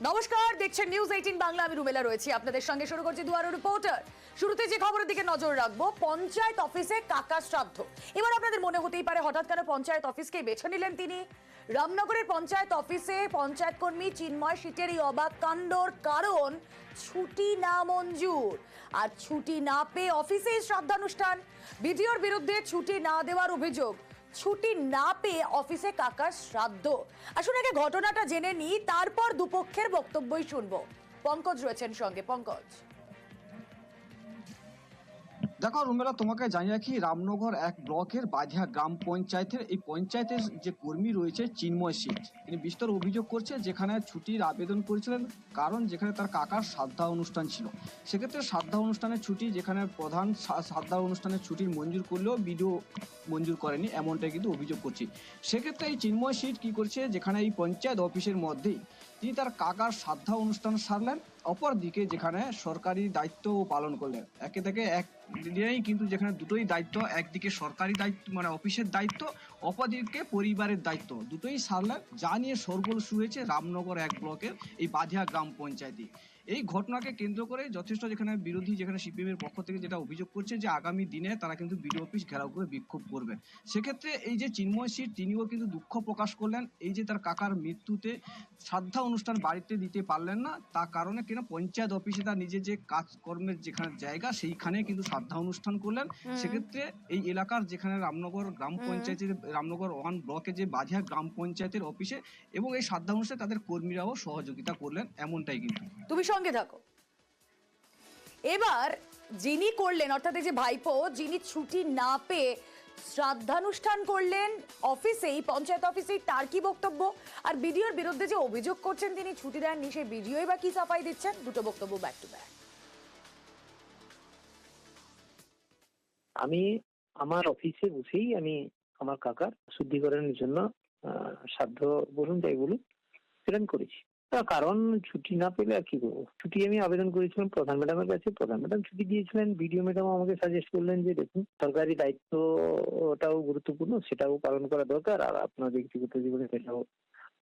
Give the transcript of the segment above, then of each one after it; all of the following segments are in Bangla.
নমস্কার, দেখছেন নিউজ 18 বাংলা। আমি রুমেলা রয়েছি আপনাদের সঙ্গে। শুরু করছি দুয়ারে রিপোর্টার। শুরুতে যে খবরের দিকে নজর রাখবো, পঞ্চায়েত অফিসে কাকা শ্রাদ্ধ। এবার আপনাদের মনে হতেই পারে হঠাৎ কেন পঞ্চায়েত অফিসকে বেছে নিলেন তিনি। রামনগরের পঞ্চায়েত অফিসে পঞ্চায়েত কর্মী চিন্ময় শীতের এই অবাক কাণ্ডর কারণ ছুটি না মঞ্জুর, আর ছুটি না পেয়ে অফিসেই শ্রাদ্ধানুষ্ঠান। বিডিওর বিরুদ্ধে ছুটি না দেওয়ার অভিযোগ, ছুটি না পেয়ে অফিসে কাকার শ্রাদ্ধ। আসুন আগে ঘটনাটা জেনে নিই, তারপর দুপক্ষের বক্তব্যই শুনবো। পঙ্কজ রয়েছেন সঙ্গে। পঙ্কজ, দেখো রুমেলা, তোমাকে জানিয়ে রাখি, রামনগর 1 ব্লকের বাধিয়া গ্রাম পঞ্চায়েতের এই পঞ্চায়েতের যে কর্মী রয়েছে চিন্ময় শীত, তিনি বিস্তর অভিযোগ করছে যেখানে ছুটির আবেদন করেছিলেন, কারণ যেখানে তার কাকার শ্রাদ্ধা অনুষ্ঠান ছিল। সেক্ষেত্রে শ্রাদ্ধা অনুষ্ঠানের ছুটি, যেখানে প্রধান শ্রাদ্ধা অনুষ্ঠানের ছুটির মঞ্জুর করলেও বিডিও মঞ্জুর করেনি, এমনটাই কিন্তু অভিযোগ করছি। সেক্ষেত্রে এই চিন্ময় শীত কি করছে, যেখানে এই পঞ্চায়েত অফিসের মধ্যেই তিনি তার কাকার শ্রাদ্ধা অনুষ্ঠান সারলেন, অপরদিকে যেখানে সরকারি দায়িত্বও পালন করলেন। একে থেকে এক দিনেই কিন্তু যেখানে দুটোই দায়িত্ব, একদিকে সরকারি দায়িত্ব মানে অফিসের দায়িত্ব, অপরদিকে পরিবারের দায়িত্ব, দুটোই সারলেন, যা নিয়ে শোরগোল শুরু হয়েছে রামনগর 1 ব্লকের এই বাধিয়া গ্রাম পঞ্চায়েতে। এই ঘটনাকে কেন্দ্র করে যথেষ্ট যেখানে বিরোধী, যেখানে সিপিএম এর পক্ষ থেকে যেটা অভিযোগ করছে যে আগামী দিনে তারা কিন্তু বিডিও অফিস ঘেরাও করে বিক্ষোভ করবে। সেক্ষেত্রে এই যে চিন্ময় শীত, তিনিও কিন্তু দুঃখ প্রকাশ করলেন এই যে তার কাকার মৃত্যুতে শ্রাদ্ধা অনুষ্ঠান বাড়িতে দিতে পারলেন না, তার কারণে কিনা পঞ্চায়েত অফিসে তার নিজের যে কাজকর্মের যেখানে জায়গা, সেইখানে কিন্তু শ্রাদ্ধা অনুষ্ঠান করলেন। সেক্ষেত্রে এই এলাকার যেখানে রামনগর গ্রাম পঞ্চায়েতের, রামনগর 1 ব্লকে যে বাধিয়া গ্রাম পঞ্চায়েতের অফিসে এবং এই শ্রাদ্ধা অনুষ্ঠানে তাদের কর্মীরাও সহযোগিতা করলেন, এমনটাই কিন্তু। তুমি সঙ্গে থাকো। এবার যিনি করলেন, অর্থাৎ এই যে ভাইপো, যিনি ছুটি না পেয়ে শ্রাদ্ধানুষ্ঠান করলেন অফিসেই, পঞ্চায়েত অফিসেই, তার কি বক্তব্য? আর বিডিওর বিরুদ্ধে যে অভিযোগ করছেন তিনি ছুটি দেননি, সেই বিডিওই বা কি সাফাই দিচ্ছেন? দুটো বক্তব্য ব্যাক টু ব্যাক। আমি আমার অফিসে বসেই আমি আমার কাকার শুদ্ধিকরণের জন্য সাধ্য বলুন যাই বলুন সেটা আমি করেছি। তার কারণ ছুটি না পেলে আর কি করবো, ছুটি আমি আবেদন করেছিলাম প্রধান ম্যাডামের কাছে, প্রধান ম্যাডাম ছুটি দিয়েছিলেন। বিডিও ম্যাডাম আমাকে সাজেস্ট করলেন যে দেখুন সরকারি দায়িত্বটাও গুরুত্বপূর্ণ, সেটাও পালন করা দরকার, আর আপনার ব্যক্তিগত জীবনে সেটাও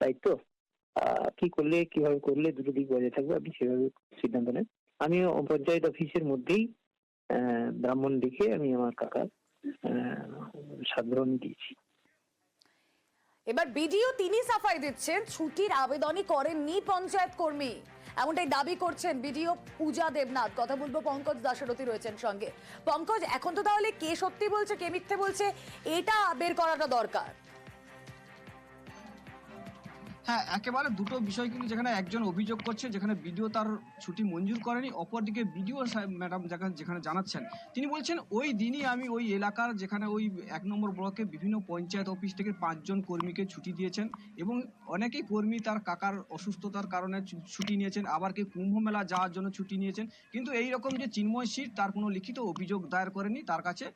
দায়িত্ব। কি করলে কিভাবে করলে দুটো দিক বজায় থাকবে আপনি সেভাবে সিদ্ধান্ত নেন। আমি পঞ্চায়েত অফিসের মধ্যেই ব্রাহ্মণ দেখে আমি আমার কাকার সাধারণ দিয়েছি। এবার বিডিও তিনি সাফাই দিচ্ছেন ছুটির আবেদনই করেননি পঞ্চায়েত কর্মী, এমনটাই দাবি করছেন বিডিও পূজা দেবনাথ। কথা বলবো, পঙ্কজ দাশরথী রয়েছেন সঙ্গে। পঙ্কজ, এখন তো তাহলে কে সত্যি বলছে কে মিথ্যে বলছে এটা বের করাটা দরকার। হ্যাঁ, একেবারে দুটো বিষয় কিন্তু, যেখানে একজন অভিযোগ করছে যেখানে বিডিও তার ছুটি মঞ্জুর করেনি, অপরদিকে বিডিও ম্যাডাম যেখানে জানাচ্ছেন, তিনি বলছেন ওই দিনই আমি ওই এলাকার যেখানে ওই 1 নম্বর ব্লকে বিভিন্ন পঞ্চায়েত অফিস থেকে 5 জন কর্মীকে ছুটি দিয়েছেন, এবং অনেকেই কর্মী তার কাকার অসুস্থতার কারণে ছুটি নিয়েছেন, আবার কেউ কুম্ভ মেলা যাওয়ার জন্য ছুটি নিয়েছেন। কিন্তু এই রকম যে চিন্ময় শীত, তার কোনো লিখিত অভিযোগ দায়ের করেনি তার কাছে।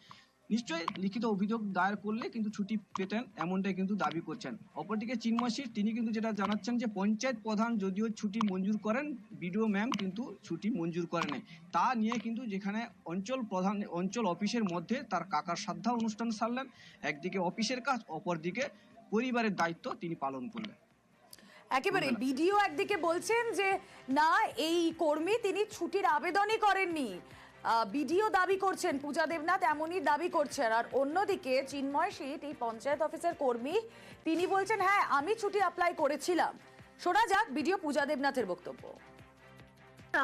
নিশ্চয়ই লিখিত অভিযোগ দায়ের করলে কিন্তু ছুটি পেতেন, এমনটাই কিন্তু দাবি করছেন। অপরদিকে চিন্ময় শীত তিনি কিন্তু যেটা জানাচ্ছেন যে পঞ্চায়েত প্রধান যদিও ছুটি মঞ্জুর করেন, বিডিও ম্যাম কিন্তু ছুটি মঞ্জুর করেন নাই। তা নিয়ে কিন্তু যেখানে অঞ্চল প্রধান, অঞ্চল অফিসের মধ্যে তার কাকার শ্রাদ্ধা অনুষ্ঠান সারলেন, একদিকে অফিসের কাজ, অপরদিকে পরিবারের দায়িত্ব তিনি পালন করলেন। একেবারে বিডিও একদিকে বলছেন যে না, এই কর্মী তিনি ছুটির আবেদনই করেননি, বিডিও দাবি করছেন, পূজা দেবনাথ এমনই দাবি করছেন। আর অন্যদিকে চিন্ময় শীত, এই পঞ্চায়েত অফিসের কর্মী, তিনি বলছেন হ্যাঁ আমি ছুটি অ্যাপ্লাই করেছিলাম। শোনা যাক বিডিও পূজা দেবনাথের বক্তব্য।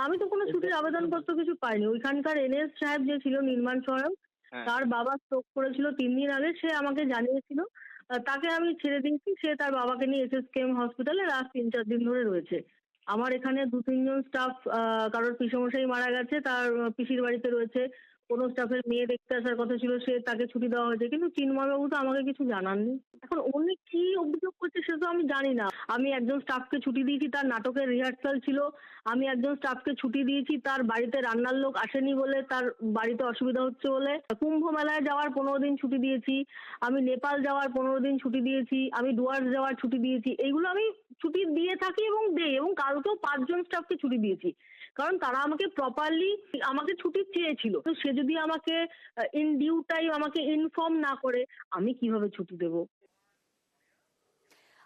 আমি তো কোনো ছুটির আবেদন পত্র কিছু পাইনি। ওইখানকার এনএস সাহেব যে ছিল, নির্মাণ সহায়ক, তার বাবা স্ট্রোক করেছিল 3 দিন আগে, সে আমাকে জানিয়েছিল। তাকে আমি ছেড়ে দিয়েছি, সে তার বাবাকে নিয়ে এসএসকেএম হসপিটালে লাস্ট 3-4 দিন ধরে রয়েছে। আমার এখানে 2-3 জন স্টাফ, কারোর পিসমশাই মারা গেছে, তার পিসির বাড়িতে রয়েছে। কোনো স্টাফের মেয়ে দেখতে আসার কথা ছিল, সে তাকে ছুটি দেওয়া হয়েছে, কিন্তু চিন্ময়বাবু তো আমাকে কিছু জানাননি। এখন উনি কি অভিযোগ করছে সে তো আমি জানি না। আমি একজন স্টাফকে ছুটি দিয়েছি, তার নাটকের রিহার্সাল ছিল। আমি একজন স্টাফকে ছুটি দিয়েছি, তার বাড়িতে রান্নার লোক আসেনি বলে, তার বাড়িতে অসুবিধা হচ্ছে বলে। কুম্ভ মেলায় যাওয়ার 15 দিন ছুটি দিয়েছি, আমি নেপাল যাওয়ার 15 দিন ছুটি দিয়েছি, আমি ডুয়ার্স যাওয়ার ছুটি দিয়েছি। এইগুলো আমি ছুটি দিয়ে থাকি এবং দেই, এবং কালকেও 5 জন স্টাফকে ছুটি দিয়েছি, কারণ তারা আমাকে প্রপারলি আমাকে ছুটি চেয়েছিল। তো সে যদি আমাকে ইন ডিউ টাইম আমাকে ইনফর্ম না করে আমি কিভাবে ছুটি দেব?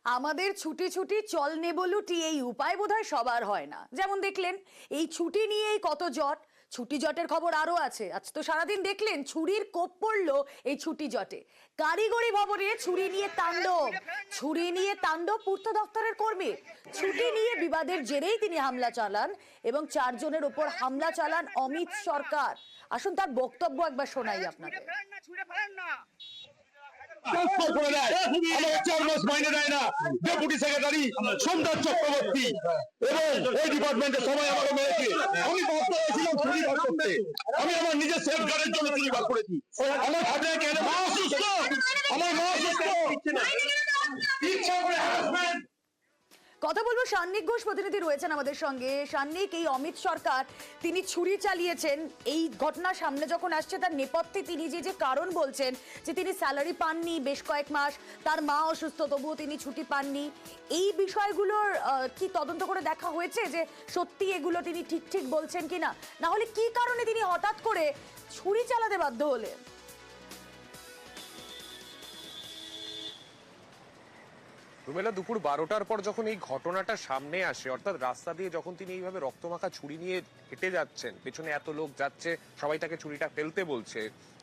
আমাদের ছুটি ছুটি চল নে বলুটি এই উপায় বোধহয় সবার হয় না। যেমন দেখলেন এই ছুটি নিয়েই কত জট, ছুটি জটের খবর আরো আছে। আজ তো সারাদিন দেখলেন ছুরির কোপ পড়লো এই ছুটি জটে। কারিগরি ভবনে ছুরি নিয়ে তাণ্ডব পূর্ত দপ্তরের কর্মী। ছুটি নিয়ে বিবাদের জেরেই তিনি হামলা চালান এবং 4 জনের ওপর হামলা চালান অমিত সরকার। আসুন তার বক্তব্য একবার শোনাই আপনাদের। আমার 4 মাস মাইনে দেয় না ডেপুটি সেক্রেটারি সন্ধ্যার চক্রবর্তী এবং এই ডিপার্টমেন্টের সবাই আমাকে মেরেছে। আমি বাধ্য হয়েছিলাম চুরি বার করতে। আমি আমার নিজের সেফ গার্ডের জন্য চুরি বার করেছি। আমার হাতে কেন মা অসুস্থ, আমার মা অসুস্থ, ইচ্ছা করে হ্যারাসমেন্ট। কথা বলবো সান্নিক ঘোষ, প্রতিনিধি রয়েছেন আমাদের সঙ্গে। সান্নিক, এই অমিত সরকার তিনি ছুরি চালিয়েছেন, এই ঘটনা সামনে যখন আসছে তার নেপথ্যে তিনি যে কারণ বলছেন যে তিনি স্যালারি পাননি বেশ কয়েক মাস, তার মা অসুস্থ তবুও তিনি ছুটি পাননি, এই বিষয়গুলোর কি তদন্ত করে দেখা হয়েছে যে সত্যি এগুলো তিনি ঠিক বলছেন কিনা, না হলে কি কারণে তিনি হঠাৎ করে ছুরি চালাতে বাধ্য হলেন? রুমেলা, দুপুর 12টার পর যখন এই ঘটনাটা সামনে আসে, অর্থাৎ রাস্তা দিয়ে যখন তিনি এইভাবে রক্তমাখা ছুরি নিয়ে হেঁটে যাচ্ছেন, পেছনে এত লোক যাচ্ছে, সবাই তাকে ছুরিটা ফেলতে বলছে,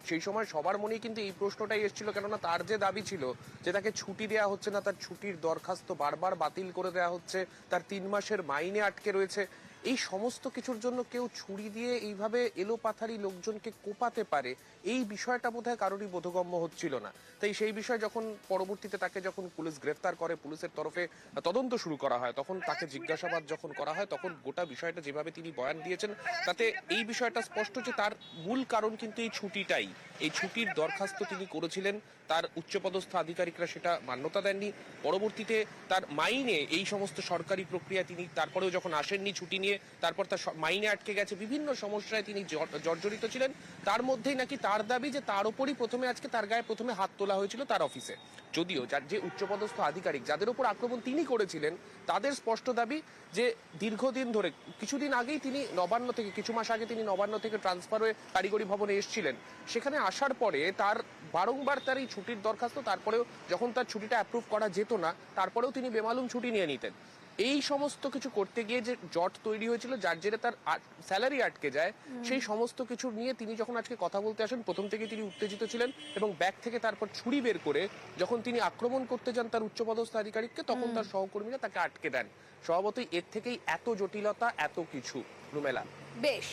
সেই সময় সবার মনেই কিন্তু এই প্রশ্নটাই এসেছিল, কেননা তার যে দাবি ছিল যে তাকে ছুটি দেওয়া হচ্ছে না, তার ছুটির দরখাস্ত বারবার বাতিল করে দেওয়া হচ্ছে, তার 3 মাসের মাইনে আটকে রয়েছে, এই সমস্ত কিছুর জন্য কেউ ছুরি দিয়ে এইভাবে এলোপাথারি লোকজনকে কোপাতে পারে, এই বিষয়টা বোধহয় কারোরই বোধগম্য হচ্ছিল না। তাই সেই বিষয় যখন পরবর্তীতে তাকে যখন পুলিশ গ্রেফতার করে, পুলিশের তরফে তদন্ত শুরু করা হয়, তখন তাকে জিজ্ঞাসাবাদ যখন করা হয়, তখন গোটা বিষয়টা যেভাবে তিনি বয়ান দিয়েছেন তাতে এই বিষয়টা স্পষ্ট যে তার মূল কারণ কিন্তু এই ছুটিটাই। এই ছুটির দরখাস্ত তিনি করেছিলেন, তার উচ্চপদস্থ আধিকারিকরা সেটা মান্যতা দেননি, পরবর্তীতে তার মাইনে এই সমস্ত সরকারি প্রক্রিয়া তিনি তারপরেও যখন আসেননি ছুটি নিয়ে, তারপর তার মাইনে আটকে গেছে, বিভিন্ন সমস্যায় তিনি জর্জরিত ছিলেন। তার মধ্যেই নাকি তার দাবি যে তার উপরই প্রথমে আজকে তার গায়ে প্রথমে হাত তোলা হয়েছিল তার অফিসে, যদিও যার যে উচ্চপদস্থ আধিকারিক যাদের উপর আক্রমণ তিনি করেছিলেন তাদের স্পষ্ট দাবি যে দীর্ঘদিন ধরে, কিছুদিন আগেই তিনি নবান্ন থেকে, কিছু মাস আগে তিনি নবান্ন থেকে ট্রান্সফার হয়ে কারিগরি ভবনে এসেছিলেন, সেখানে আসার পরে তার বারংবার তার এই ছুটির দরখাস্ত, তারপরেও যখন তার ছুটিটা অ্যাপ্রুভ করা যেত না তারপরেও তিনি বেমালুম ছুটি নিয়ে নিতেন। এই সমস্ত কিছু করতে গিয়ে যে জট তৈরি হয়েছিল, যার জেরে তার স্যালারি আটকে যায়, সেই সমস্ত কিছু নিয়ে তিনি যখন আজকে কথা বলতে আসেন, প্রথম থেকে তিনি উত্তেজিত ছিলেন এবং ব্যাগ থেকে তারপর ছুরি বের করে যখন তিনি আক্রমণ করতে যান তার উচ্চপদস্থ আধিকারিককে, তখন তার সহকর্মীরা তাকে আটকে দেন। স্বভাবতই এর থেকেই এত জটিলতা, এত কিছু। রুমেলা, বেশ,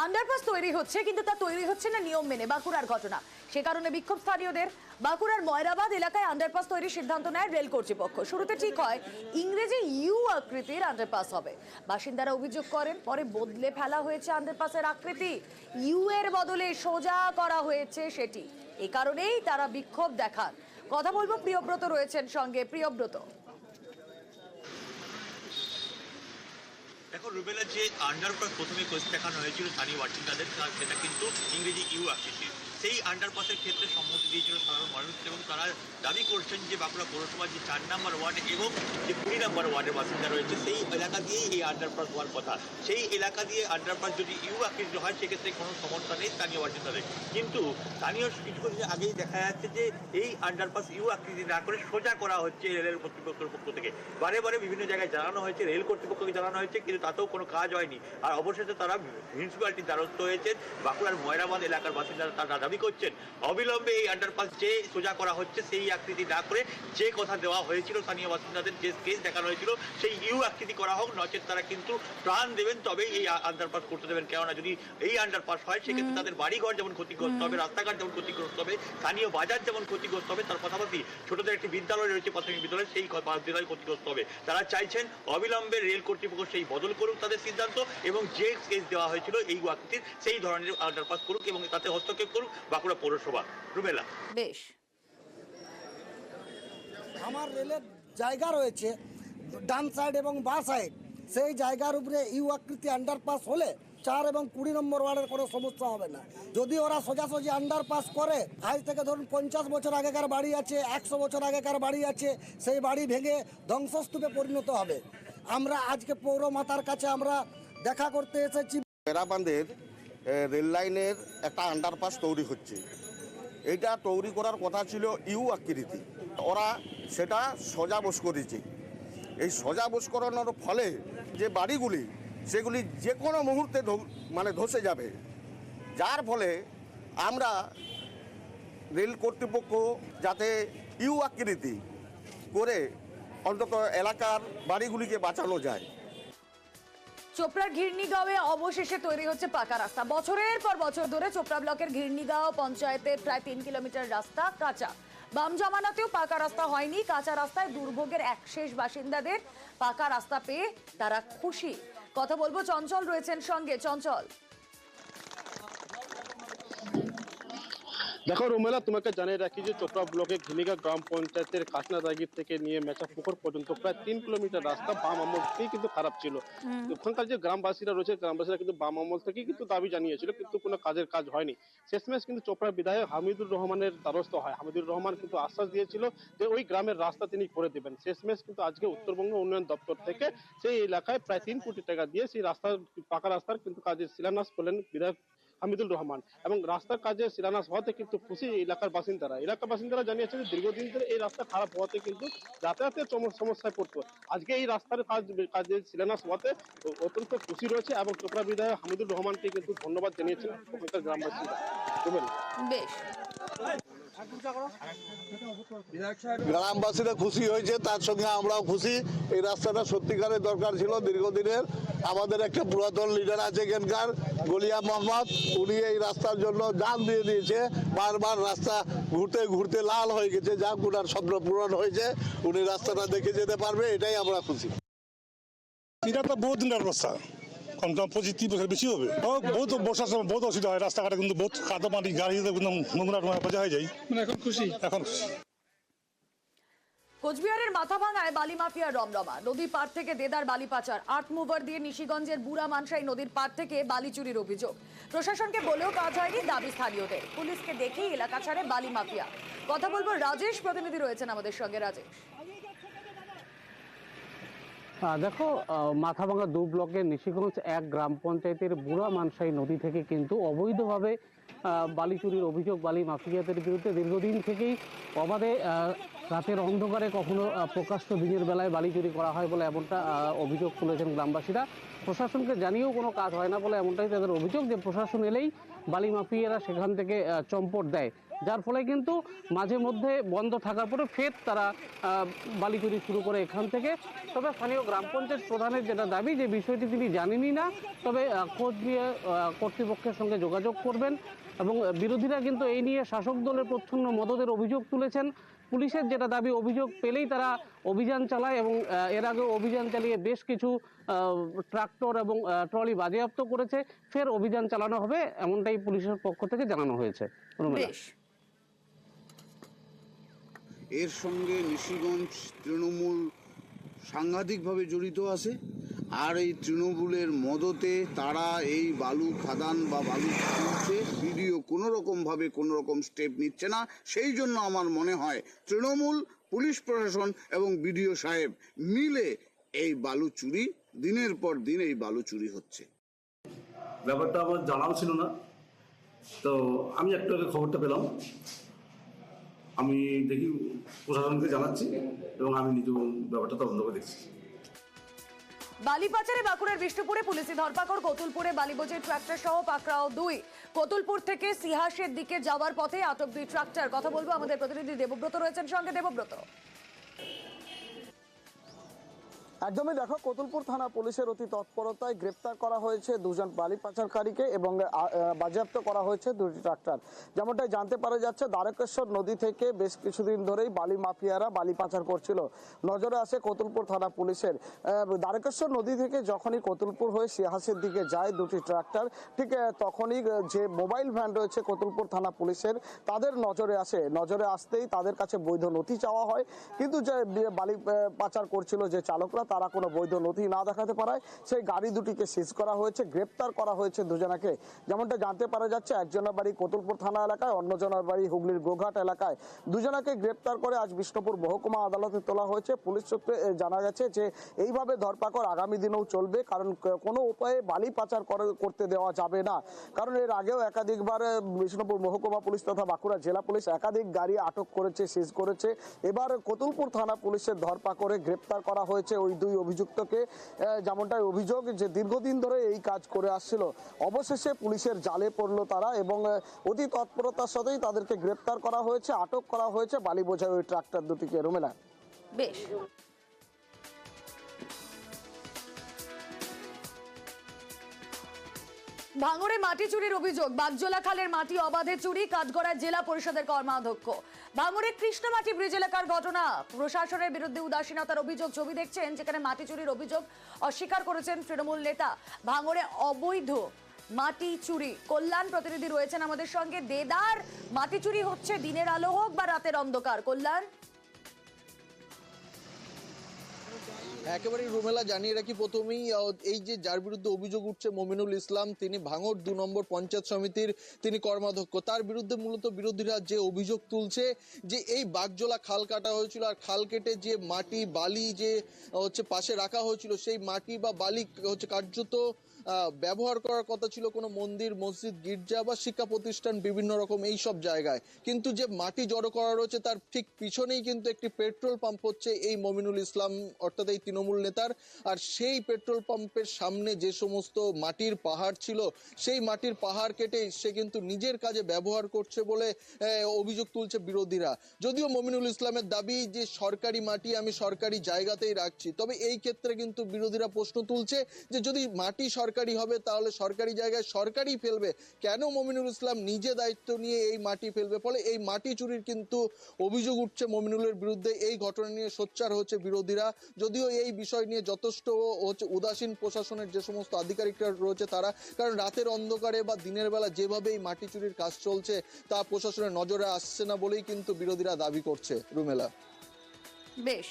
আন্ডারপাস তৈরি হচ্ছে, কিন্তু তা তৈরি হচ্ছে না নিয়ম মেনে। বাঁকুড়ার ঘটনা, সে কারণে বিক্ষোভ স্থানীয়দের। বাঁকুড়ার ময়রাবাদ এলাকায় আন্ডারপাস তৈরির সিদ্ধান্ত নেয় রেল কর্তৃপক্ষ। শুরুতে ঠিক হয় ইংরেজি ইউ আকৃতির আন্ডারপাস হবে, বাসিন্দারা অভিযোগ করেন পরে বদলে ফেলা হয়েছে আন্ডারপাসের আকৃতি, ইউ এর বদলে সোজা করা হয়েছে সেটি। এ কারণেই তারা বিক্ষোভ দেখান। কথা বলবো, প্রিয়ব্রত রয়েছেন সঙ্গে। প্রিয়ব্রত, দেখো রুবেলা, যে আন্ডারপাস প্রথমে দেখানো হয়েছিল স্থানীয় বাসিন্দাদের, সেটা কিন্তু ইংরেজি ইউ আকৃতির। সেই আন্ডারপাসের ক্ষেত্রে সম্মতি দিয়েছিল সাধারণ মানুষ এবং তারা দাবি করছেন যে বাঁকুড়া পৌরসভার যে 4 নম্বর ওয়ার্ড এবং যে 20 নম্বর ওয়ার্ডের বাসিন্দা রয়েছে, সেই এলাকা দিয়েই এই আন্ডারপাস হওয়ার কথা। সেই এলাকা দিয়ে আন্ডারপাস যদি ইউ আকৃতির হয় সেক্ষেত্রে কোনো সমস্যা নেই স্থানীয় বাসিন্দাদের। কিন্তু স্থানীয় কিছুদিন আগেই দেখা যাচ্ছে যে এই আন্ডারপাস ইউ আকৃতি না করে সোজা করা হচ্ছে রেলের কর্তৃপক্ষের পক্ষ থেকে। বারে বারে বিভিন্ন জায়গায় জানানো হয়েছে, রেল কর্তৃপক্ষকে জানানো হয়েছে, কিন্তু তাতেও কোনো কাজ হয়নি। আর অবশেষে তারা মিউনিসিপ্যালিটির দ্বারস্থ হয়েছেন। বাঁকুড়ার ময়রাবাদ এলাকার বাসিন্দারা তারা দাবি করছেন অবিলম্বে এই আন্ডারপাস যে সোজা করা হচ্ছে সেই আকৃতি না করে যে কথা দেওয়া হয়েছিল স্থানীয় বাসিন্দাদের, যে কেস দেখানো হয়েছিল সেই ইউ আকৃতি করা হোক, নচেত তারা কিন্তু প্রাণ দেবেন তবেই এই আন্ডারপাস করতে দেবেন। কেননা যদি এই আন্ডারপাস হয় সেক্ষেত্রে তাদের বাড়িঘর যেমন ক্ষতিগ্রস্ত হবে, রাস্তাঘাট যেমন ক্ষতিগ্রস্ত হবে, স্থানীয় বাজার যেমন ক্ষতিগ্রস্ত হবে, তার পাশাপাশি ছোটদের একটি বিদ্যালয় রয়েছে প্রাথমিক বিদ্যালয়, সেই বিদ্যালয় ক্ষতিগ্রস্ত হবে। তারা চাইছেন অবিলম্বে রেল কর্তৃপক্ষ সেই বদল করুক তাদের সিদ্ধান্ত এবং যে কেস দেওয়া হয়েছিল এই আকৃতির সেই ধরনের আন্ডারপাস করুক এবং তাতে হস্তক্ষেপ করুক বাঁকুড়া পৌরসভা। রুমেলা, বেশ, আমার রেলের জায়গা রয়েছে ডান সাইড এবং বাঁ সাইড, সেই জায়গার উপরে ইউ আকৃতি আন্ডারপাস হলে 4 এবং 20 নম্বর ওয়ার্ডের কোনো সমস্যা হবে না। যদি ওরা সোজাসুজি আন্ডারপাস করে, আজ থেকে ধরুন 50 বছর আগেকার বাড়ি আছে, 100 বছর আগেকার বাড়ি আছে, সেই বাড়ি ভেঙে ধ্বংসস্তূপে পরিণত হবে। আমরা আজকে পৌরমাতার কাছে আমরা দেখা করতে এসেছি। পেরাবান্ধের রেল লাইনের একটা আন্ডারপাস তৈরি হচ্ছে, এটা তৈরি করার কথা ছিল ইউ আকৃতি, ওরা সেটা সোজা বস করেছে। এই সোজা বস করানোর ফলে যে বাড়িগুলি সেগুলি যে কোনো মুহূর্তে ধসে যাবে, যার ফলে আমরা রেল কর্তৃপক্ষ যাতে ইউ আকৃতি করে অন্তত এলাকার বাড়িগুলিকে বাঁচানো যায়। চোপড়ার ঘিরনিগাঁওয়ে অবশেষে তৈরি হচ্ছে পাকা রাস্তা। বছরের পর বছর ধরে চোপড়া ব্লকের ঘিরনিগাঁও পঞ্চায়েতের প্রায় 3 কিলোমিটার রাস্তা কাঁচা। বাম জমানাতেও পাকা রাস্তা হয়নি। কাঁচা রাস্তায় দুর্ভোগের একশেষ বাসিন্দাদের পাকা রাস্তা পেয়ে তারা খুশি। কথা বলবো, চঞ্চল রয়েছেন সঙ্গে। চঞ্চল, দেখো রুমেলা, তোমাকে জানিয়ে রাখি যে চোপড়া ব্লকের ঘিনিগা গ্রাম পঞ্চায়েতের কাছনাদাগির থেকে নিয়ে মেচাপুকুর পর্যন্ত প্রায় 3 কিলোমিটার রাস্তা বাম আমল থেকেই কিন্তু খারাপ ছিল। ওখানকার যে গ্রামবাসীরা রয়েছে, গ্রামবাসীরা কিন্তু বাম আমল থেকেই কিন্তু দাবি জানিয়েছিল, কিন্তু কোনো কাজ হয়নি। শেষমেশ কিন্তু চোপড়ার বিধায়ক হামিদুর রহমানের দ্বারস্থ হয়। হামিদুর রহমান কিন্তু আশ্বাস দিয়েছিল যে ওই গ্রামের রাস্তা তিনি করে দেবেন। শেষমেশ কিন্তু আজকে উত্তরবঙ্গ উন্নয়ন দপ্তর থেকে সেই এলাকায় প্রায় 3 কোটি টাকা দিয়ে সেই রাস্তার পাকা রাস্তার কিন্তু কাজের শিলান্যাস করলেন বিধায়ক হামিদুর রহমান। এবং রাস্তার কাজে শিলান্যাস হওয়াতে কিন্তু খুশি এলাকার বাসিন্দারা জানিয়েছেন যে দীর্ঘদিন ধরে এই রাস্তা খারাপ হওয়াতে কিন্তু যাতায়াতের সমস্যায় পড়তো। আজকে এই রাস্তার কাজে শিলান্যাস হওয়াতে অত্যন্ত খুশি রয়েছে এবং চোপড়া বিধায়ক হামিদুর রহমানকে কিন্তু ধন্যবাদ জানিয়েছেন ওখানকার গ্রামবাসীরা। বেশ, গ্রামবাসীরা খুশি হয়েছে, তার সঙ্গে আমরাও খুশি। এই রাস্তাটা সত্যিকারের দরকার ছিল দীর্ঘদিনের। আমাদের একটা পুরাতন লিডার আছে এখানকার, গলিয়া মোহাম্মদ, উনি এই রাস্তার জন্য জান দিয়ে দিয়েছে। বারবার রাস্তা ঘুরতে ঘুরতে লাল হয়ে গেছে, যা ওনার স্বপ্ন পূরণ হয়েছে। উনি রাস্তাটা দেখে যেতে পারবে, এটাই আমরা খুশি। এটা তো বহুত দিনের রাস্তা, কম কম 25-30 বছর বেশি হবে। বহুত বর্ষার সময় বহুত অসুবিধা হয়, রাস্তাঘাটে কিন্তু বহুত কাদা মাটি, গাড়ি নোংরা বোঝা হয়ে যায়। এখন খুশি। কোচবিহারের মাথাভাঙায় বালি মাফিয়ার রমরমা। নদীর পাড় থেকে দেদার বালি পাচার। আর্ট মুভার দিয়ে নিশিগঞ্জের বুড়া মানসাই নদীর পাড় থেকে বালি চুরির অভিযোগ। প্রশাসনকে বলেও কাজ হয়নি, দাবি স্থানীয়দের। পুলিশকে দেখেই এলাকা ছাড়ে বালি মাফিয়া। কথা বলবো, রাজেশ প্রতিনিধি রয়েছেন আমাদের সঙ্গে। রাজেশ, দেখো, মাথাভাঙা 2 ব্লকের নিশিগঞ্জ 1 গ্রাম পঞ্চায়েতের বুড়া মানসাই নদী থেকে কিন্তু অবৈধভাবে বালি চুরির অভিযোগ বালি মাফিয়াদের বিরুদ্ধে দীর্ঘদিন থেকেই অবাধে রাতের অন্ধকারে কখনো প্রকাশ্য দিনের বেলায় বালি চুরি করা হয় বলে এমনটা অভিযোগ তুলেছেন গ্রামবাসীরা। প্রশাসনকে জানিয়েও কোনো কাজ হয় না বলে এমনটাই তাদের অভিযোগ, যে প্রশাসন এলেই বালি মাফিয়ারা সেখান থেকে চম্পট দেয়, যার ফলে কিন্তু মাঝে মধ্যে বন্ধ থাকার পরে ফের তারা বালি চুরি শুরু করে এখান থেকে। তবে স্থানীয় গ্রাম পঞ্চায়েত প্রধানের যেটা দাবি, যে বিষয়টি তিনি জানেনই না, তবে খোঁজ নিয়ে কর্তৃপক্ষের সঙ্গে যোগাযোগ করবেন। এবং বিরোধীরা কিন্তু এই নিয়ে শাসক দলের প্রচ্ছন্ন মদদের অভিযোগ তুলেছেন। পুলিশের যেটা দাবি, অভিযোগ পেলেই তারা অভিযান চালায় এবং এর আগে অভিযান চালিয়ে বেশ কিছু ট্রাক্টর এবং ট্রলি বাজেয়াপ্ত করেছে। ফের অভিযান চালানো হবে, এমনটাই পুলিশের পক্ষ থেকে জানানো হয়েছে। এর সঙ্গে নিশিগঞ্জ তৃণমূল সাংঘাতিকভাবে জড়িত আছে, আর এই তৃণমূলের মদতে তারা এই বালু খাদান বা বালু তুলছে। ভিডিও কোনো রকম স্টেপ নিচ্ছে না। সেই জন্য আমার মনে হয় তৃণমূল, পুলিশ প্রশাসন এবং বিডিও সাহেব মিলে এই বালু চুরি, দিনের পর দিন এই বালু চুরি হচ্ছে। ব্যাপারটা আমার জানাও ছিল না, তো আমি একটু আগে খবরটা পেলাম। আমি দেখি প্রশাসনকে জানাচ্ছি এবং আমি নিজে ব্যাপারটা তদন্ত করে দেখছি। বালি পাচারে বাঁকুড়ার বিষ্ণুপুরে পুলিশি ধরপাকড়। কতুলপুরে বালি বোঝাই ট্রাক্টর সহ পাকড়াও 2। কতুলপুর থেকে সিহাসের দিকে যাওয়ার পথে আটক 2 ট্রাক্টর। কথা বলবো, আমাদের প্রতিনিধি দেবব্রত রয়েছেন সঙ্গে। দেবব্রত, একদমই, দেখো, কতুলপুর থানা পুলিশের অতি তৎপরতায় গ্রেপ্তার করা হয়েছে 2 জন বালি পাচারকারীকে এবং বাজেয়াপ্ত করা হয়েছে 2টি ট্রাক্টর। যেমনটাই জানতে পারা যাচ্ছে, দ্বারকেশ্বর নদী থেকে বেশ কিছুদিন ধরেই বালি মাফিয়ারা বালি পাচার করছিল। নজরে আসে কতুলপুর থানা পুলিশের। দ্বারকেশ্বর নদী থেকে যখনই কতুলপুর হয়ে সিহাসের দিকে যায় 2টি ট্রাক্টর, ঠিক তখনই যে মোবাইল ভ্যান রয়েছে কতুলপুর থানা পুলিশের, তাদের নজরে আসে। নজরে আসতেই তাদের কাছে বৈধ নথি চাওয়া হয়, কিন্তু যে বালি পাচার করছিল যে চালকরা, তারা তারা কোনো বৈধ নথি না দেখাতে পারায় সেই গাড়ি দুটিকে সিজ করা হয়েছে, গ্রেপ্তার করা হয়েছে দুজনাকে। যেমনটা জানতে পারা যাচ্ছে, একজনের বাড়ি কোতুলপুর থানা এলাকায়, অন্যজনের বাড়ি হুগলির গোঘাট এলাকায়। দুজনাকে গ্রেপ্তার করে আজ বিষ্ণুপুর মহকুমা আদালতে তোলা হয়েছে। পুলিশ সূত্রে জানা গেছে যে এইভাবে ধরপাকড় আগামী দিনেও চলবে, কারণ কোনো উপায়ে বালি পাচার করতে দেওয়া যাবে না। কারণ এর আগেও একাধিকবার বিষ্ণুপুর মহকুমা পুলিশ তথা বাঁকুড়া জেলা পুলিশ একাধিক গাড়ি আটক করেছে, সিজ করেছে। এবার কোতুলপুর থানা পুলিশের ধরপাকড়ে গ্রেপ্তার করা হয়েছে ওই দুই অভিযুক্তকে। যেমনটাই অভিযোগ যে দীর্ঘদিন ধরে এই কাজ করে আসছিল, অবশেষে পুলিশের জালে পড়লো তারা এবং অতি তৎপরতার সাথেই তাদেরকে গ্রেপ্তার করা হয়েছে, আটক করা হয়েছে বালি বোঝাই ওই ট্রাক্টর দুটিকে। রুমেলা, বেশ। ভাঙড়ে মাটি চুরির অভিযোগ, বাগজোলা খালের মাটি অবাধে চুরি, কাঠগড়ায় জেলা পরিষদের কর্মাধ্যক্ষ। ভাঙড়ে কৃষ্ণমাটি ব্রিজ এলাকার ঘটনা, প্রশাসনের বিরুদ্ধে উদাসীনতার অভিযোগ। ছবি দেখছেন যেখানে মাটি চুরির অভিযোগ অস্বীকার করেছেন তৃণমূল নেতা। ভাঙড়ে অবৈধ মাটি চুরি, কল্যাণ প্রতিনিধি রয়েছেন আমাদের সঙ্গে। দেদার, মাটি চুরি হচ্ছে দিনের আলো হোক বা রাতের অন্ধকার। কল্যাণ, একেবারে রুমেলা জানিয়ে রাখি প্রথমেই, এই যে যার বিরুদ্ধে অভিযোগ উঠছে মমিনুল ইসলাম, তিনি ভাঙড় 2 নম্বর পঞ্চায়েত সমিতির তিনি কর্মাধ্যক্ষ। তার বিরুদ্ধে মূলত বিরোধীরা যে অভিযোগ তুলছে যে এই বাগজোলা খাল কাটা হয়েছিল, আর খাল কেটে যে মাটি বালি যে হচ্ছে পাশে রাখা হয়েছিল, সেই মাটি বা বালি হচ্ছে কার্যত ব্যবহার করার কথা ছিল কোনো মন্দির, মসজিদ, গির্জা বা শিক্ষা প্রতিষ্ঠান, বিভিন্ন রকম এই সব জায়গায়। কিন্তু যে মাটি জড়ো করা রয়েছে তার ঠিক পিছনেই কিন্তু একটি পেট্রোল পাম্প হচ্ছে এই মমিনুল ইসলাম অর্থাৎ এই তৃণমূল নেতার। আর সেই পেট্রোল পাম্পের সামনে যে সমস্ত মাটির পাহাড় ছিল, সেই মাটির পাহাড় কেটে সে কিন্তু নিজের কাজে ব্যবহার করছে বলে অভিযোগ তুলছে বিরোধীরা। যদিও মমিনুল ইসলামের দাবি যে সরকারি মাটি আমি সরকারি জায়গাতেই রাখছি, তবে এই ক্ষেত্রে কিন্তু বিরোধীরা প্রশ্ন তুলছে যে যদি মাটি সরকারি হবে তাহলে সরকারি জায়গায় সরকারই ফেলবে, কেন মমিনুল ইসলাম নিজে দায়িত্ব নিয়ে এই মাটি ফেলবে? ফলে এই মাটি চুরির কিন্তু অভিযোগ উঠছে মমিনুলের বিরুদ্ধে। এই ঘটনা নিয়ে সোচ্চার হচ্ছে বিরোধীরা, যদিও এই বিষয় নিয়ে যথেষ্ট হচ্ছে উদাসীন প্রশাসনের যে সমস্ত আধিকারিকরা রয়েছে তারা। কারণ রাতের অন্ধকারে বা দিনের বেলা যেভাবে এই মাটি চুরির কাজ চলছে তা প্রশাসনের নজরে আসছে না বলেই কিন্তু বিরোধীরা দাবি করছে। রুমেলা, বেশ।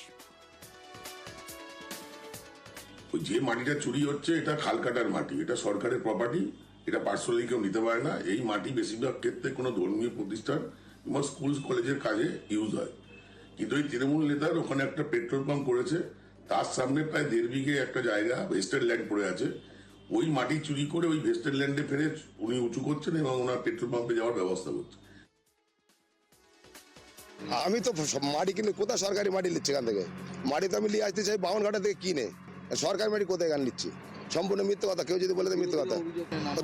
যে মাটিটা চুরি হচ্ছে এটা খাল কাটার মাটি, এটা সরকারের প্রপার্টি, এটা পার্সোনালি কেউ নিতে পারে না। এই মাটি বেশিরভাগ ক্ষেত্রে কোনো ধর্মীয় প্রতিষ্ঠান এবং স্কুল কলেজের কাজে ইউজ হয়। কিন্তু এই তৃণমূল নেতার ওখানে একটা পেট্রোল পাম্প করেছে, তার সামনে প্রায় 1.5 বিঘে একটা জায়গা ভেস্টেড ল্যান্ড পড়ে আছে। ওই মাটি চুরি করে ওই ভেস্টেড ল্যান্ডে ফেলে উনি উঁচু করছেন এবং ওনার পেট্রোল পাম্পে যাওয়ার ব্যবস্থা করছেন। আমি তো মাটি কিনে কোথায় সরকারি মাটি নিচ্ছে এখান থেকে? মাটি তো আমি নিয়ে আসতে চাই বাউনঘাটা থেকে কিনে, সরকারি মাটি কোথায় গান নিচ্ছি? সম্পূর্ণ মিথ্যে কথা। কেউ যদি বলে মিথ্যে কথা,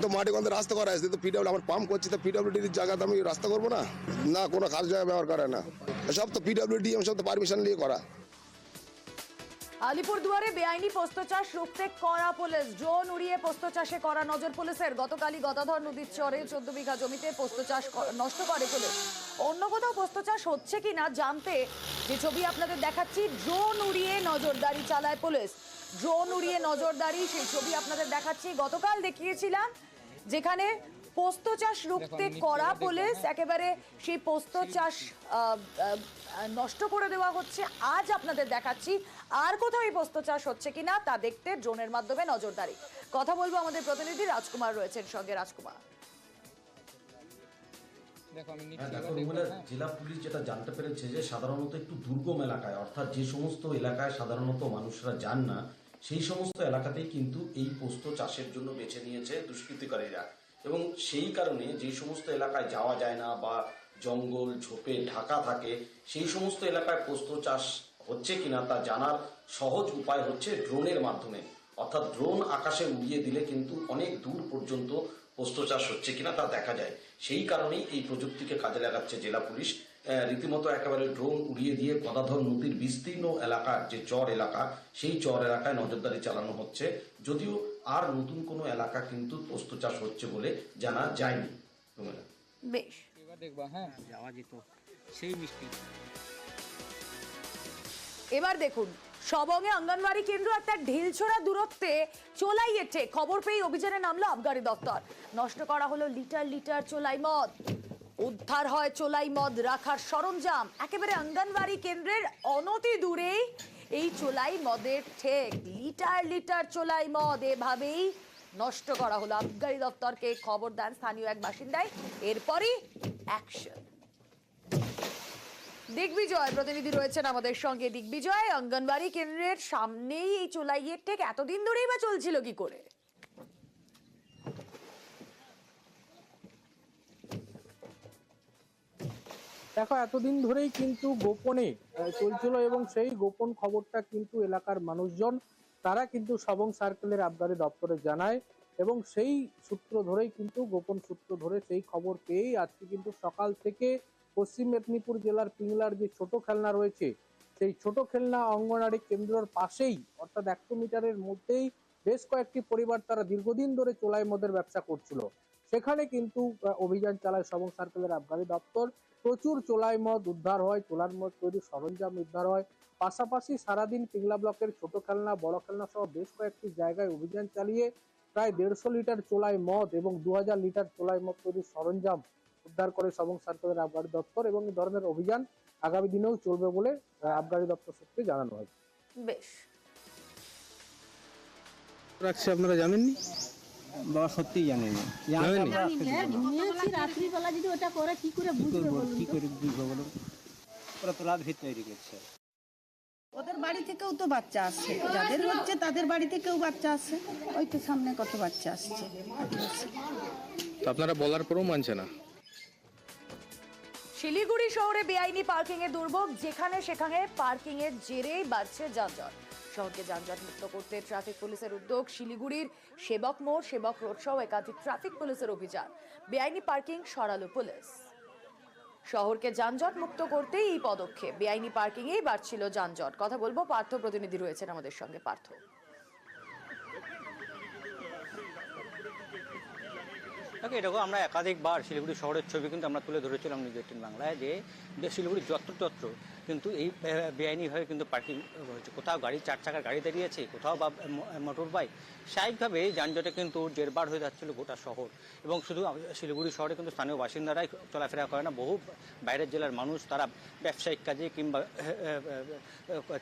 তো মাটি গন্ধে রাস্তা করা আসছে, তো পিডব্লিউ আমার পাম্প করছি, তো পিডব্লিউডির জায়গাতে আমি রাস্তা করবো না? না, কোনো কাজ জায়গা ব্যবহার করে না, সব তো পিডব্লিউডি সব তো পারমিশন নিয়ে করা। আলিপুরদুয়ারে বেআইনি পোস্ত চাষ রুখতে কড়া পুলিশ, ড্রোন উড়িয়ে পোস্ত চাষে কড়া নজর পুলিশের। গতকালই গদাধর নদীর চরে 14 বিঘা জমিতে পোস্ত চাষ নষ্ট করে পুলিশ। অন্য কোথাও পোস্ত চাষ হচ্ছে কিনা জানতে যে ছবি আপনাদের দেখাচ্ছি, ড্রোন উড়িয়ে নজরদারি চালায় পুলিশ। ড্রোন উড়িয়ে নজরদারি, সেই ছবি আপনাদের দেখাচ্ছি। গতকাল দেখিয়েছিলাম যেখানে পোস্ত চাষ রুখতে কড়া পুলিশ, একেবারে সেই পোস্ত চাষ নষ্ট করে দেওয়া হচ্ছে। আজ আপনাদের দেখাচ্ছি আর কোথাও এই পোস্ত চাষ হচ্ছে কিনা তা দেখতে ড্রোনের মাধ্যমে নজরদারি। কথা বলবো আমাদের প্রতিনিধি রাজকুমার রয়েছেন সঙ্গে। রাজকুমার, জেলা পুলিশ যেটা জানতে পেরেছে যে সাধারণত একটু দুর্গম এলাকায়, অর্থাৎ যে সমস্ত এলাকায় সাধারণত মানুষরা যান না, সেই সমস্ত এলাকাতেই কিন্তু এই পোস্ত চাষের জন্য বেছে নিয়েছে দুষ্কৃতিকারীরা। এবং সেই কারণে যে সমস্ত এলাকায় যাওয়া যায় না বা জঙ্গল ঝোপে ঢাকা থাকে, সেই সমস্ত এলাকায় পোস্ত চাষ হচ্ছে কিনা তা জানার সহজ উপায় হচ্ছে ড্রোনের মাধ্যমে। অর্থাৎ ড্রোন আকাশে উড়িয়ে দিলে কিন্তু অনেক দূর পর্যন্ত পোস্ত চাষ হচ্ছে কিনা তা দেখা যায়। সেই কারণেই এই প্রযুক্তিকে কাজে লাগাচ্ছে জেলা পুলিশ। রীতিমতো একেবারে ড্রোন উড়িয়ে দিয়ে গদাধর নদীর বিস্তীর্ণ এলাকার যে চর এলাকা, সেই চর এলাকায় নজরদারি চালানো হচ্ছে। যদিও আর নতুন কোনো এলাকা কিন্তু পোস্ত চাষ হচ্ছে বলে জানা যায়নি। বেশ, এবার দেখুন সবঙ্গে অঙ্গনওয়াড়ি কেন্দ্র একটা ঢিলছোড়া দূরত্বে চোলাইয়েটে খবর পেয়ে অভিযানে নামলো আবগারি দপ্তর। নষ্ট করা হলো লিটার লিটার চোলাই মদ, উদ্ধার হয় চোলাই মদ রাখার সরঞ্জাম। একেবারে অঙ্গনওয়াড়ি কেন্দ্রের অনতি দূরেই এই চোলাই মদের ঠেক, লিটার লিটার চোলাই মদ এভাবেই নষ্ট করা হলো। আবগারি দপ্তরকে খবর দেন স্থানীয় এক বাসিন্দায়, এরপরই অ্যাকশন। দিগ্বিজয় প্রতিনিধি রয়েছেন আমাদের সঙ্গে। দিগ্বিজয়, অঙ্গনবাড়ি কেন্দ্রের সামনেই এই চোলাইয়ের ঠেক এতদিন ধরেই বা চলছিল কি করে? দেখো, এতদিন ধরেই কিন্তু গোপনে চলছিল এবং সেই গোপন খবরটা কিন্তু এলাকার মানুষজন তারা কিন্তু সবং সার্কেলের আবগারি দপ্তরে জানায় এবং সেই সূত্র ধরেই কিন্তু গোপন সূত্র ধরে সেই খবর পেয়েই আজকে কিন্তু সকাল থেকে পশ্চিম মেদিনীপুর জেলার পিংলার যে ছোট খেলনা রয়েছে সেই ছোট খেলনা অঙ্গনওয়াড়ি কেন্দ্রের পাশেই অর্থাৎ 100 মিটারের মধ্যেই বেশ কয়েকটি পরিবার তারা দীর্ঘদিন ধরে চোলাই মদের ব্যবসা করছিল। সেখানে কিন্তু অভিযান চালায় সবং সার্কেলের আবগারি দপ্তর। প্রচুর চোলাই মদ উদ্ধার হয়, চোলার মদ তৈরির সরঞ্জাম উদ্ধার হয়। পাশাপাশি সারাদিন পিংলা ব্লকের ছোট খেলনা, বড় খেলনা সহ বেশ কয়েকটি জায়গায় অভিযান চালিয়ে প্রায় 150 লিটার চোলাই মদ এবং 2000 লিটার চোলাই মদ তৈরির সরঞ্জাম উদ্ধার করে সবং সার্কেলের আবগারি দপ্তর এবং এই ধরনের অভিযান আগামী দিনেও চলবে বলে আবগারি দপ্তর সূত্রে জানানো হয়েছে। বেশ, রাখছে আপনারা জানেননি? বাবা সত্যি জানি না, রাত্রিবেলা যদি ওটা করে কি করে বুঝবো বলুন? ওরা তো রাত ভিড় তৈরি করছে। ওদের বাড়ি থেকেও তো বাচ্চা আসছে, যাদের হচ্ছে তাদের বাড়ি থেকেও বাচ্চা আসছে। ওই তো সামনে কত বাচ্চা আসছে। তো আপনারা বলার পরেও মানছে না। শিলিগুড়ি শহরে বেআইনি পার্কিং এর দুর্ভোগ, যেখানে সেখানে পার্কিং এর জেরেই বাড়ছে যানজট। শহরকে যানজট মুক্ত করতে ট্রাফিক পুলিশের উদ্যোগ। শিলিগুড়ির সেবক মোড়, সেবক রোড সহ একাধিক ট্রাফিক পুলিশের অভিযান। বেআইনি পার্কিং সরালো পুলিশ। শহরকে যানজট মুক্ত করতেই এই পদক্ষেপ। বেআইনি পার্কিং এই বাড়ছিল যানজট। কথা বলবো, পার্থ প্রতিনিধি রয়েছেন আমাদের সঙ্গে। পার্থ, এরকম আমরা একাধিকবার শিলিগুড়ি শহরের ছবি কিন্তু আমরা তুলে ধরেছিলাম নিউজ 18 বাংলায়, যে শিলিগুড়ির যত্রতত্র কিন্তু এই বেআইনিভাবে কিন্তু পার্কিং হচ্ছে। কোথাও গাড়ি, 4 চাকার গাড়ি দাঁড়িয়েছে, কোথাও বা মোটর বাইক। স্বাভাবিকভাবে যানজটে কিন্তু জেরবার হয়ে যাচ্ছিল গোটা শহর। এবং শুধু শিলিগুড়ি শহরে কিন্তু স্থানীয় বাসিন্দারাই চলাফেরা করে না, বহু বাইরের জেলার মানুষ তারা ব্যবসায়িক কাজে কিংবা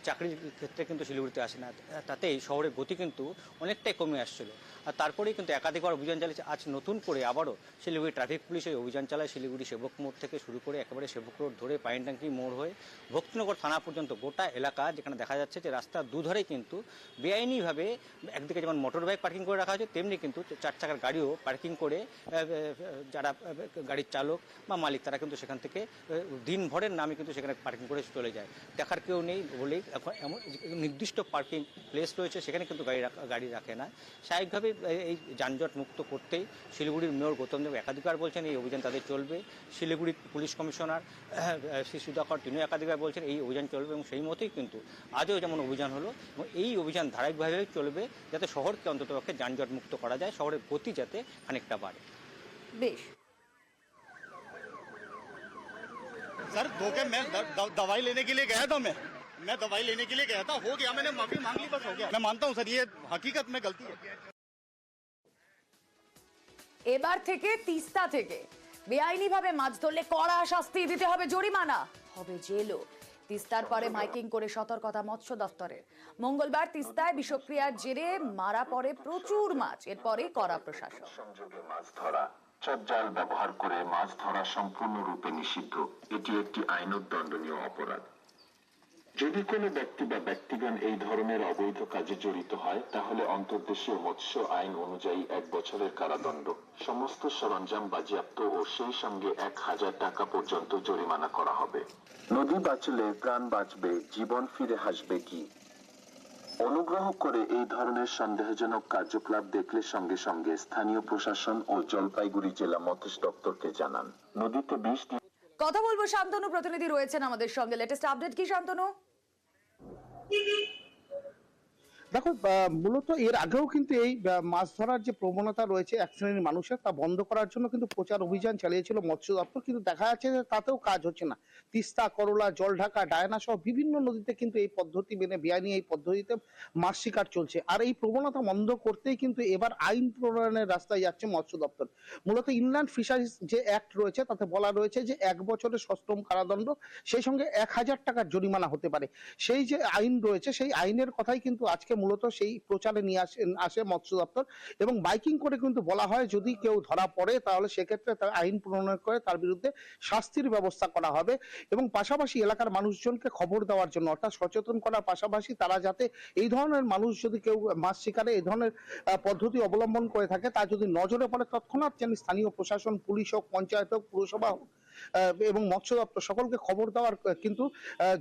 চাকরির ক্ষেত্রে কিন্তু শিলিগুড়িতে আসে না। তাতে এই শহরের গতি কিন্তু অনেকটাই কমে আসছিল। আর তারপরেই কিন্তু একাধিকবার অভিযান চালিয়েছে। আজ নতুন করে আবারও শিলিগুড়ি ট্রাফিক পুলিশ এই অভিযান চালায়। শিলিগুড়ি সেবক মোড় থেকে শুরু করে একেবারে সেবক রোড ধরে পাইনটাঙ্কি মোড় হয়ে ভক্তিনগর থানা পর্যন্ত গোটা এলাকা, যেখানে দেখা যাচ্ছে যে রাস্তার দুধারেই কিন্তু বেআইনিভাবে একদিকে যেমন মোটর বাইক পার্কিং করে রাখা হয়েছে, তেমনি কিন্তু 4 চাকার গাড়িও পার্কিং করে যারা গাড়ির চালক বা মালিক তারা কিন্তু সেখান থেকে দিনভরের নামে কিন্তু সেখানে পার্কিং করে চলে যায়। দেখার কেউ নেই বলেই এখন এমন নির্দিষ্ট পার্কিং প্লেস রয়েছে, সেখানে কিন্তু গাড়ি রাখে না। স্বাভাবিকভাবে এই যানজট মুক্ত করতেই শিলিগুড়ির মেয়র গৌতম দেব একাধিকবার বলছেন এই অভিযান তাদের চলবে। শিলিগুড়ির পুলিশ কমিশনার শ্রী সুধাকর তিনিও একাধিকবার বলছেন এই অভিযান চলবে এবং সেই মতোই কিন্তু আজও যেমন অভিযান হলো এবং এই অভিযান ধারাবাহিকভাবে চলবে, যাতে শহরকে অন্ততপক্ষে যানজট মুক্ত করা যায়, শহরের গতি যাতে খানিকটা বাড়ে। বেশ। सर धोखे मैं दवाई लेने के लिए गया था, मैं दवाई लेने के लिए गया था, हो गया, मैंने माफी मांग ली, बस हो गया। मैं मानता हूँ सर, ये हकीकत में गलती है। এবার থেকে তিস্তা থেকে বেআইনিভাবে মাছ ধরলে কড়া শাস্তি দিতে হবে, জরিমানা হবে জেলও। তিস্তার পরে মাইকিং করে সতর্কতা মৎস্য দফতরের। মঙ্গলবার তিস্তায় বিষক্রিয়ার জেরে মারা পড়ে প্রচুর মাছ, এরপরে কড়া প্রশাসন। সংযোগে মাছ ধরা, চটজাল ব্যবহার করে মাছ ধরা সম্পূর্ণরূপে নিষিদ্ধ। এটি একটি আইনত দণ্ডনীয় অপরাধ। যদি কোনো ব্যক্তি বা ব্যক্তিগণ এই ধরনের অবৈধ কাজে জড়িত হয়, তাহলে অন্তর্দেশীয় মৎস্য আইন অনুযায়ী 1 বছরের কারাদণ্ড, সমস্ত সরঞ্জাম বাজেয়াপ্ত ও সেই সঙ্গে 1000 টাকা পর্যন্ত জরিমানা করা হবে। নদী বাঁচলে প্রাণ বাঁচবে, জীবন ফিরে আসবে কি? অনুগ্রহ করে এই ধরনের সন্দেহজনক কার্যকলাপ দেখলে সঙ্গে সঙ্গে স্থানীয় প্রশাসন ও জলপাইগুড়ি জেলা মৎস্য দপ্তরকে জানান। নদীতে 20 কথা বলবো, শান্তনু প্রতিনিধি রয়েছেন আমাদের সঙ্গে। লেটেস্ট আপডেট কি শান্তনু? দেখো মূলত এর আগেও কিন্তু এই মাছ ধরার যে প্রবণতা রয়েছে এক শ্রেণীর মানুষের, তা বন্ধ করার জন্য কিন্তু প্রচার অভিযান চালিয়েছিল মৎস্য দপ্তর, কিন্তু দেখা যাচ্ছে যে তাতেও কাজ হচ্ছে না। তিস্তা, করলা, জলঢাকা, ডায়না সহ বিভিন্ন নদীতে কিন্তু এই পদ্ধতি মেনে বেআইনি এই পদ্ধতিতে মাছ শিকার চলছে। আর এই প্রবণতা বন্ধ করতেই কিন্তু এবার আইন প্রণয়নের রাস্তায় যাচ্ছে মৎস্য দপ্তর। মূলত ইনল্যান্ড ফিশারিজ যে অ্যাক্ট রয়েছে তাতে বলা রয়েছে যে 1 বছরের সশ্রম কারাদণ্ড, সেই সঙ্গে 1000 টাকার জরিমানা হতে পারে। সেই যে আইন রয়েছে সেই আইনের কথাই কিন্তু আজকে মূলত সেই প্রচারে নিয়ে আসে মৎস্য দপ্তর, এবং বাইকিং করে কিন্তু বলা হয় যদি কেউ ধরা পড়ে তাহলে সেক্ষেত্রে তার আইন প্রণয়ন করে তার বিরুদ্ধে শাস্তির ব্যবস্থা করা হবে। এবং পাশাপাশি এলাকার মানুষজনকে খবর দেওয়ার জন্য, অর্থাৎ সচেতন করার পাশাপাশি তারা যাতে এই ধরনের মানুষ যদি কেউ মাছ শিকারে এই ধরনের পদ্ধতি অবলম্বন করে থাকে তা যদি নজরে পড়ে তৎক্ষণাৎ যেন স্থানীয় প্রশাসন, পুলিশ হোক, পঞ্চায়েত হোক, পুরসভা হোক এবং মৎস্য দপ্তর সকলকে খবর দেওয়ার কিন্তু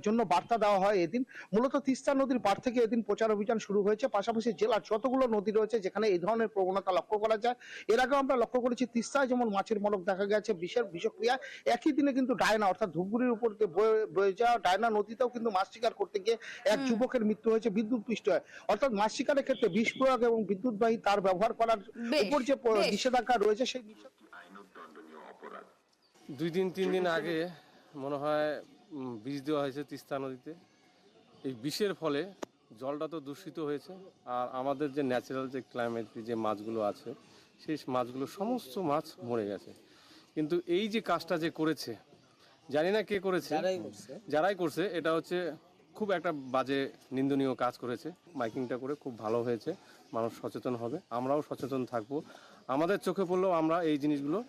জন্য বার্তা দেওয়া হয়। এদিন মূলত তিস্তা নদীর পাড় থেকে এদিন প্রচার অভিযান শুরু হয়েছে। পাশাপাশি জেলার যতগুলো নদী রয়েছে যেখানে এই ধরনের প্রবণতা লক্ষ্য করা যায়, এর আগেও আমরা লক্ষ্য করেছি তিস্তায় যেমন মাছের মলক দেখা গেছে বিষক্রিয়া, একই দিনে কিন্তু ডায়না অর্থাৎ ধূপগুড়ির উপর বয়ে যাওয়া ডায়না নদীতেও কিন্তু মাছ শিকার করতে গিয়ে এক যুবকের মৃত্যু হয়েছে, বিদ্যুৎ পৃষ্ঠ হয়। অর্থাৎ মাছ শিকারের ক্ষেত্রে বিষ প্রয়োগ এবং বিদ্যুৎবাহী তার ব্যবহার করার উপর যে নিষেধাজ্ঞা রয়েছে সেই অপরাধ। 2-3 দিন আগে মনে হয় বিষ দেওয়া হয়েছে তিস্তা নদীতে। এই বিষের ফলে জলটা তো দূষিত হয়েছে, আর আমাদের যে ন্যাচারাল যে ক্লাইমেট যে মাছগুলো আছে সেই মাছগুলো সমস্ত মাছ মরে গেছে। কিন্তু এই যে কাজটা যে করেছে, জানি না কে করেছে, যারাই করছে এটা হচ্ছে খুব একটা বাজে নিন্দনীয় কাজ করেছে। মাইকিংটা করে খুব ভালো হয়েছে, মানুষ সচেতন হবে, আমরাও সচেতন থাকবো। আমাদের চোখে পড়লেও আমরা এই জিনিসগুলো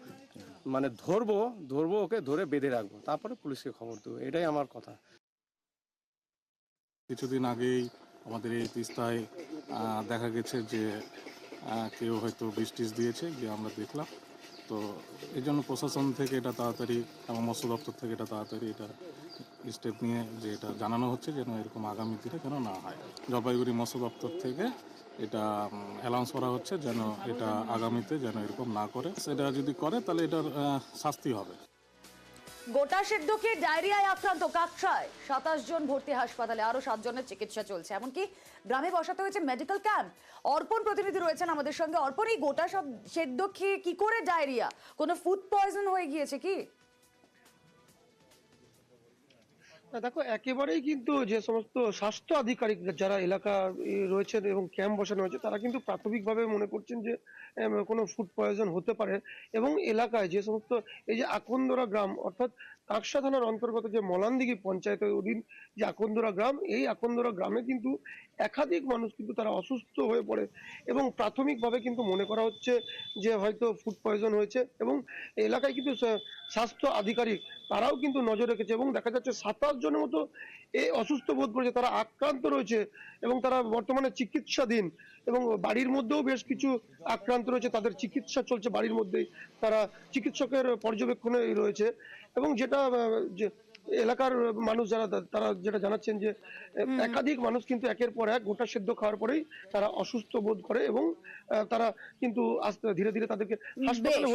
মানে ধরবো, ওকে ধরে বেঁধে রাখবো, তারপরে পুলিশকে খবর দেবো, এটাই আমার কথা। কিছুদিন আগেই আমাদের এই তিস্তায় দেখা গেছে যে কেউ হয়তো বৃষ্টিস দিয়েছে, যে আমরা দেখলাম। তো এই জন্য প্রশাসন থেকে এটা তাড়াতাড়ি এবং মৎস্য দপ্তর থেকে এটা তাড়াতাড়ি এটা স্টেপ নিয়ে যে এটা জানানো হচ্ছে যেন এরকম আগামী দিনে যেন না হয়। জলপাইগুড়ি মৎস্য দপ্তর থেকে এটা অ্যালাউন্স করা হচ্ছে যেন এটা আগামীতে যেন এরকম না করে, সেটা যদি করে তাহলে এটার শাস্তি হবে। গোটা সেদ্ধকে ডায়রিয়ায় আক্রান্ত কাকসায় 27 জন ভর্তি হাসপাতালে, আরো 7 জনের চিকিৎসা চলছে। এমনকি গ্রামে বসাতে হয়েছে মেডিকেল ক্যাম্প। অর্পণ প্রতিনিধি রয়েছেন আমাদের সঙ্গে। অর্পণ, এই গোটা সব সেদ্ধ খেয়ে কি করে ডায়রিয়া? কোনো ফুড পয়জন হয়ে গিয়েছে কি? দেখো একেবারেই কিন্তু যে সমস্ত স্বাস্থ্য আধিকারিক যারা এলাকা রয়েছেন এবং ক্যাম্প বসানো হয়েছে তারা কিন্তু প্রাথমিকভাবে মনে করছেন যে কোনো ফুড পয়জন হতে পারে। এবং এলাকায় যে সমস্ত এই যে আকন্দরা গ্রাম অর্থাৎ কাকসা থানার অন্তর্গত যে মলানদিঘি পঞ্চায়েতের অধীন যে আকন্দরা গ্রাম, এই আকন্দরা গ্রামে কিন্তু একাধিক মানুষ কিন্তু তারা অসুস্থ হয়ে পড়ে এবং প্রাথমিকভাবে কিন্তু মনে করা হচ্ছে যে হয়তো ফুড পয়জন হয়েছে। এবং এলাকায় কিন্তু স্বাস্থ্য আধিকারিক তারাও কিন্তু নজর রেখেছে এবং দেখা যাচ্ছে 27 জনের মতো এই অসুস্থ বোধ করেছে, তারা আক্রান্ত রয়েছে এবং তারা বর্তমানে চিকিৎসাধীন। এবং বাড়ির মধ্যেও বেশ কিছু আক্রান্ত রয়েছে, তাদের চিকিৎসা চলছে বাড়ির মধ্যেই, তারা চিকিৎসকের পর্যবেক্ষণে রয়েছে। এবং যেটা যে এলাকার মানুষ যারা তারা যেটা জানাচ্ছেন যে একাধিক মানুষ কিন্তু একের পর এক গোটা সেদ্ধ খাওয়ার পরেই তারা অসুস্থ বোধ করে এবং তারা কিন্তু আস্তে ধীরে ধীরে তাদেরকে হাসপাতালে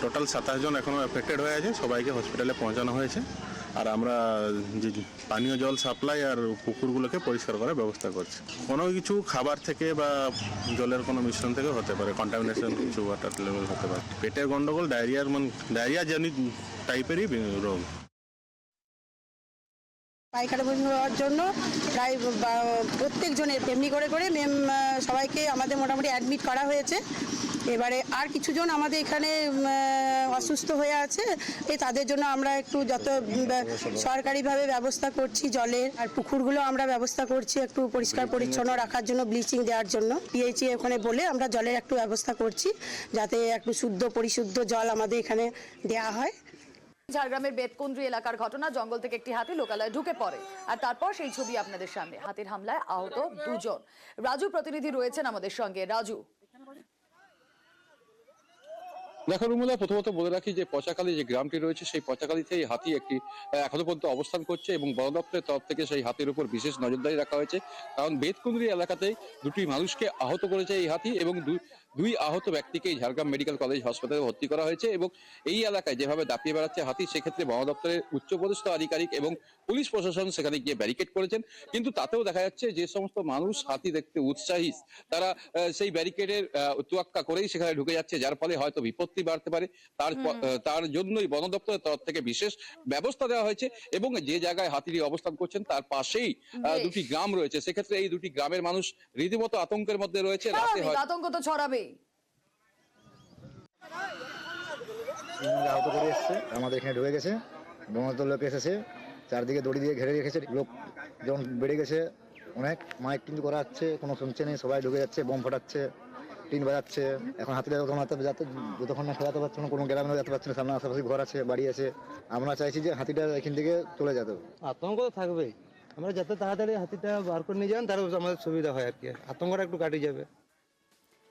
টোটাল 27 জন এখনো এফেক্টেড হয়ে আছে, সবাইকে হসপিটালে পৌঁছানো হয়েছে। আর আমরা যে পানীয় জল সাপ্লাই আর পুকুরগুলোকে পরিষ্কার করার ব্যবস্থা করছি। কোনো কিছু খাবার থেকে বা জলের কোনো মিশ্রণ থেকে হতে পারে, কন্টামিনেশন কিছু ওয়াটার লেভেল হতে পারে। পেটের গন্ডগোল ডায়রিয়া জনিত টাইপেরই রোগ। পায়খানা বমি হওয়ার জন্য প্রায় প্রত্যেকজনের এমনি করে সবাইকে আমাদের মোটামুটি অ্যাডমিট করা হয়েছে। এবারে আর কিছুজন আমাদের এখানে অসুস্থ হয়ে আছে, এই তাদের জন্য আমরা একটু যত সরকারিভাবে ব্যবস্থা করছি জলের, আর পুকুরগুলো আমরা ব্যবস্থা করছি একটু পরিষ্কার পরিচ্ছন্ন রাখার জন্য, ব্লিচিং দেওয়ার জন্য পিএইচই ওখানে বলে আমরা জলের একটু ব্যবস্থা করছি যাতে একটু শুদ্ধ পরিশুদ্ধ জল আমাদের এখানে দেওয়া হয়। ঝাড়গ্রামের বেতকুন্দ্রি এলাকার ঘটনা, জঙ্গল থেকে একটি হাতি লোকালয়ে ঢুকে পড়ে, আর তারপর সেই ছবি আপনাদের সামনে। হাতির হামলায় আহত 2 জন। রাজু প্রতিনিধি রয়েছেন আমাদের সঙ্গে। রাজু, দেখো রুমুলা, প্রথমত বলে রাখি যে পচাখালী যে গ্রামটি রয়েছে সেই পচাখালীতে এই হাতি একটি এখনো পর্যন্ত অবস্থান করছে এবং বন দপ্তরের তরফ থেকে সেই হাতির উপর বিশেষ নজরদারি রাখা হয়েছে। কারণ বেতকুন্দ্রি এলাকাতেই 2টি মানুষকে আহত করেছে এই হাতি এবং দুই আহত ব্যক্তিকেই ঝাড়গ্রাম মেডিকেল কলেজ হাসপাতালে ভর্তি করা হয়েছে এবং এই এলাকায় যেভাবে দাপিয়ে বেড়াচ্ছে হাতি, সেক্ষেত্রে বন দপ্তরের উচ্চপদস্থ আধিকারিক এবং পুলিশ প্রশাসন সেখানে গিয়ে ব্যারিকেড করেছেন, কিন্তু তাতেও দেখা যাচ্ছে যে সমস্ত মানুষ হাতি দেখতে উৎসাহী তারা সেই ব্যারিকেডের তোয়াক্কা করেই সেখানে ঢুকে যাচ্ছে, যার ফলে হয়তো বিপত্তি বাড়তে পারে। তার জন্যই বন দপ্তরের তরফ থেকে বিশেষ ব্যবস্থা দেওয়া হয়েছে এবং যে জায়গায় হাতিটি অবস্থান করছেন তার পাশেই দুটি গ্রাম রয়েছে, সেক্ষেত্রে এই দুটি গ্রামের মানুষ রীতিমতো আতঙ্কের মধ্যে রয়েছে। রাতে আতঙ্ক তো ছড়াবেই। আহত করে এসছে, আমাদের এখানে ঢুকে গেছে, বনদপ্তর লোক এসেছে, চারদিকে দড়ি দিয়ে ঘিরে রেখেছে, লোক যখন বেড়ে গেছে অনেক, মাইক কিন্তু করা হচ্ছে, কোনো শুনছে নেই, সবাই ঢুকে যাচ্ছে, বোম ফাটাচ্ছে, টিন বাজাচ্ছে। এখন হাতিটা যতক্ষণ না খেলাতে পারছে না, কোনো গ্রামে যেতে পারছে না, সামনে আশেপাশে ঘর আছে, বাড়ি আছে। আমরা চাইছি যে হাতিটা এখান থেকে চলে যেতে। আতঙ্ক তো থাকবেই, আমরা যত তাড়াতাড়ি হাতিটা বার করে নিয়ে যান তার আমাদের সুবিধা হয় আর কি, আতঙ্কটা একটু কাটিয়ে যাবে।